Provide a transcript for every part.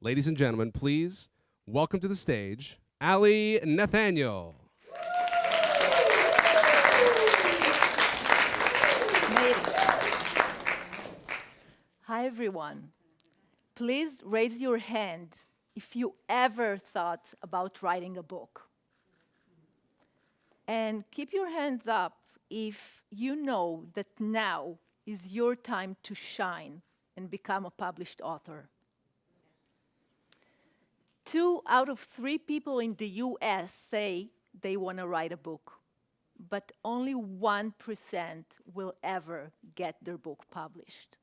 Ladies and gentlemen, please welcome to the stage, Ali Nathaniel. Hi, everyone. Please raise your hand if you ever thought about writing a book. And keep your hands up if you know that now is your time to shine and become a published author. 2 out of 3 people in the US say they want to write a book, but only 1% will ever get their book published.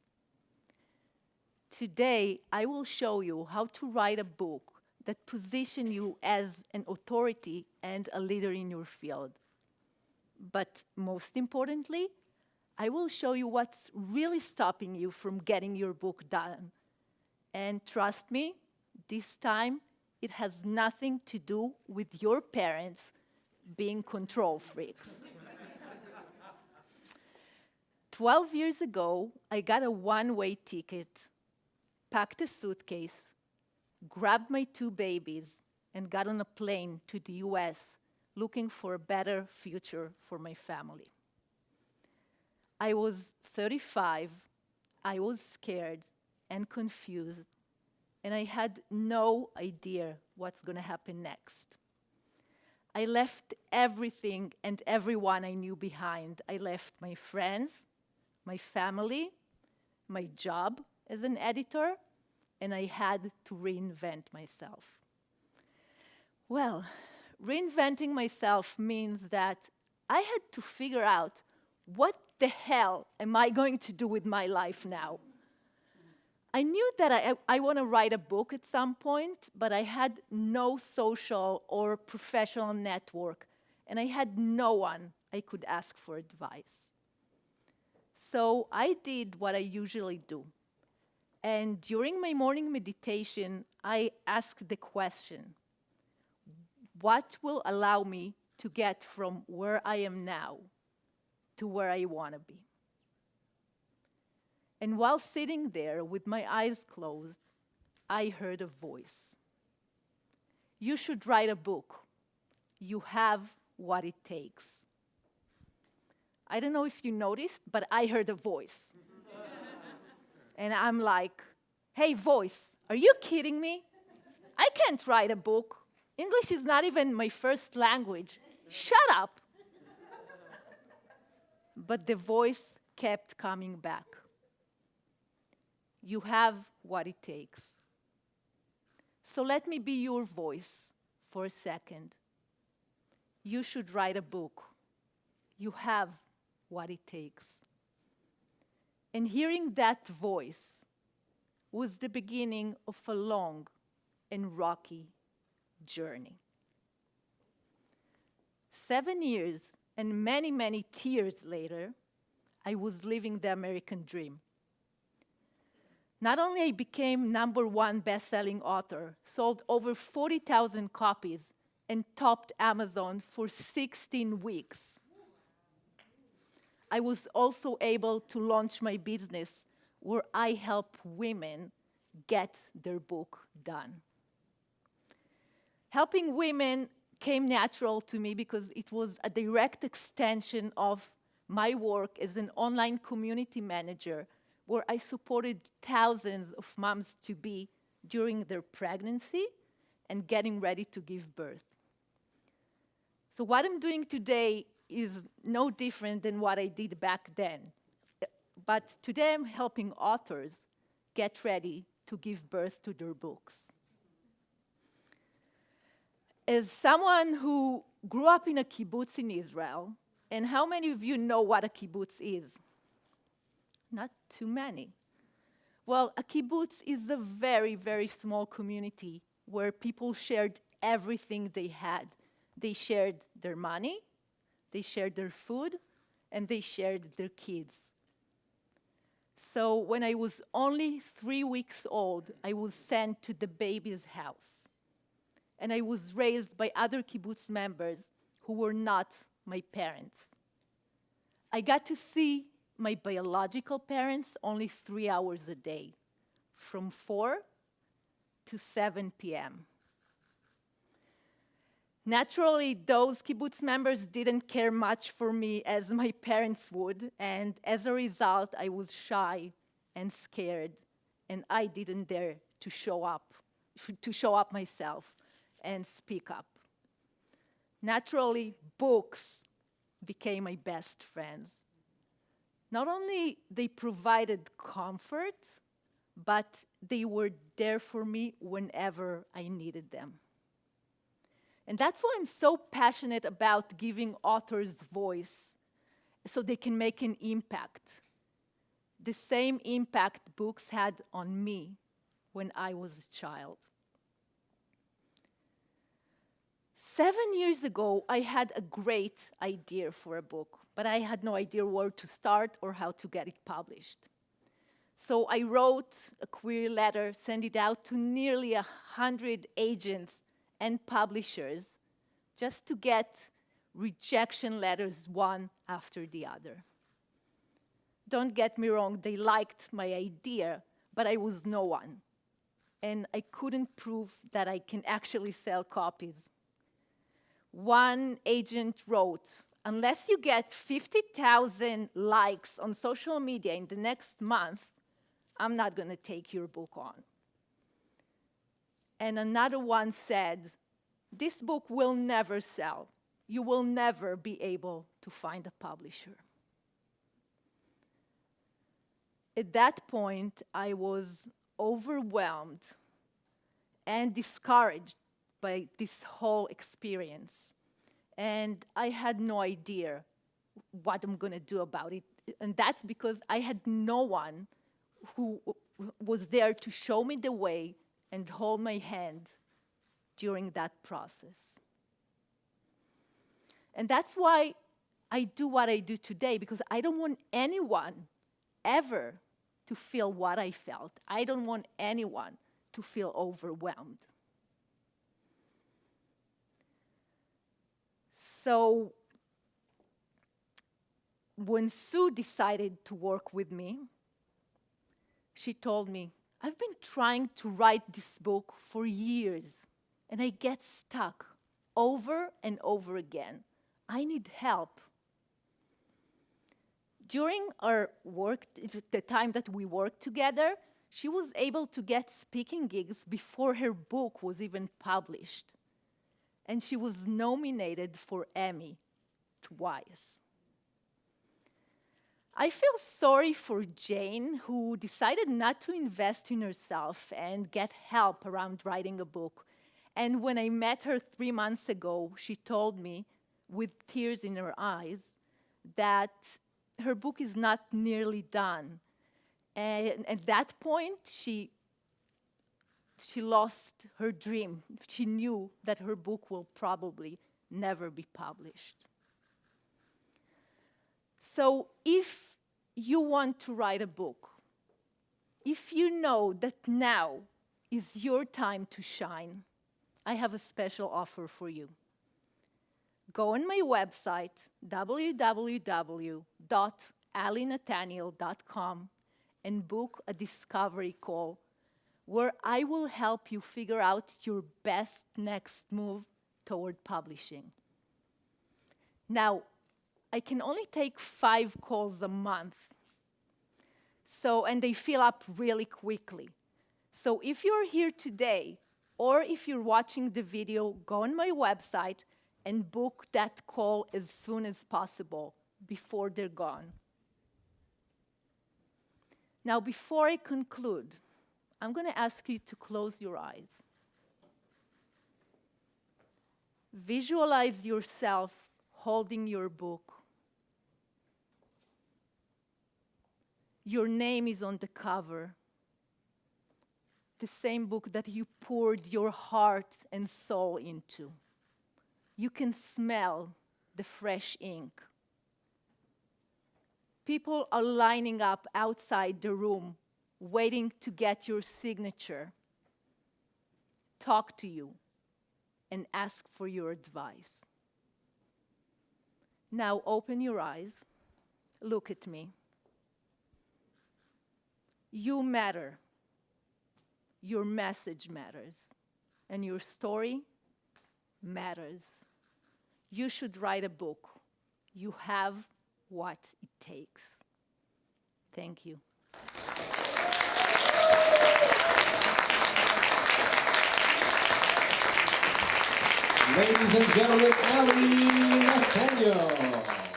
Today, I will show you how to write a book that positions you as an authority and a leader in your field. But most importantly, I will show you what's really stopping you from getting your book done. And trust me, this time, it has nothing to do with your parents being control freaks. 12 years ago, I got a one-way ticket, packed a suitcase, grabbed my 2 babies, and got on a plane to the US looking for a better future for my family. I was 35, I was scared and confused, and I had no idea what's going to happen next. I left everything and everyone I knew behind. I left my friends, my family, my job as an editor, and I had to reinvent myself. Well, reinventing myself means that I had to figure out what the hell am I going to do with my life now? I knew that I want to write a book at some point, but I had no social or professional network, and I had no one I could ask for advice. So I did what I usually do. And during my morning meditation, I asked the question, what will allow me to get from where I am now to where I want to be? And while sitting there with my eyes closed, I heard a voice. You should write a book. You have what it takes. I don't know if you noticed, but I heard a voice. And I'm like, hey, voice, are you kidding me? I can't write a book. English is not even my first language. Shut up. But the voice kept coming back. You have what it takes. So let me be your voice for a second. You should write a book. You have what it takes. And hearing that voice was the beginning of a long and rocky journey. 7 years and many, many tears later, I was living the American dream. Not only I became #1 best-selling author, sold over 40,000 copies, and topped Amazon for 16 weeks. I was also able to launch my business where I help women get their book done. Helping women came natural to me because it was a direct extension of my work as an online community manager where I supported thousands of moms-to-be during their pregnancy and getting ready to give birth. So what I'm doing today is no different than what I did back then. But today I'm helping authors get ready to give birth to their books. As someone who grew up in a kibbutz in Israel, and how many of you know what a kibbutz is? Not too many. Well, a kibbutz is a very, very small community where people shared everything they had. They shared their money, they shared their food, and they shared their kids. So when I was only 3 weeks old, I was sent to the baby's house. And I was raised by other kibbutz members who were not my parents. I got to see my biological parents only 3 hours a day, from 4 to 7 p.m. Naturally, those kibbutz members didn't care much for me as my parents would, and as a result, I was shy and scared, and I didn't dare to show up myself and speak up. Naturally, books became my best friends. Not only they provided comfort, but they were there for me whenever I needed them. And that's why I'm so passionate about giving authors voice so they can make an impact. The same impact books had on me when I was a child. 7 years ago, I had a great idea for a book, but I had no idea where to start or how to get it published. So I wrote a query letter, sent it out to nearly 100 agents and publishers just to get rejection letters one after the other. Don't get me wrong, they liked my idea, but I was no one. And I couldn't prove that I can actually sell copies. One agent wrote, "Unless you get 50,000 likes on social media in the next month, I'm not going to take your book on." And another one said, "This book will never sell. You will never be able to find a publisher." At that point, I was overwhelmed and discouraged by this whole experience. And I had no idea what I'm going to do about it. And that's because I had no one who was there to show me the way and hold my hand during that process. And that's why I do what I do today, because I don't want anyone ever to feel what I felt. I don't want anyone to feel overwhelmed. So when Sue decided to work with me, she told me, "I've been trying to write this book for years, and I get stuck over and over again. I need help." During our work, the time that we worked together, she was able to get speaking gigs before her book was even published. And she was nominated for Emmy twice. I feel sorry for Jane, who decided not to invest in herself and get help around writing a book. And when I met her 3 months ago, she told me, with tears in her eyes, that her book is not nearly done. And at that point, she lost her dream. She knew that her book will probably never be published. So if you want to write a book, if you know that now is your time to shine, I have a special offer for you. Go on my website, www.alinathaniel.com, and book a discovery call where I will help you figure out your best next move toward publishing. Now, I can only take 5 calls a month, and they fill up really quickly. So if you're here today, or if you're watching the video, go on my website and book that call as soon as possible before they're gone. Now, before I conclude, I'm going to ask you to close your eyes. Visualize yourself holding your book. Your name is on the cover. The same book that you poured your heart and soul into. You can smell the fresh ink. People are lining up outside the room, waiting to get your signature, talk to you, and ask for your advice. Now open your eyes, look at me. You matter. Your message matters, and your story matters. You should write a book. You have what it takes. Thank you. Ladies and gentlemen, Ali Nathaniel.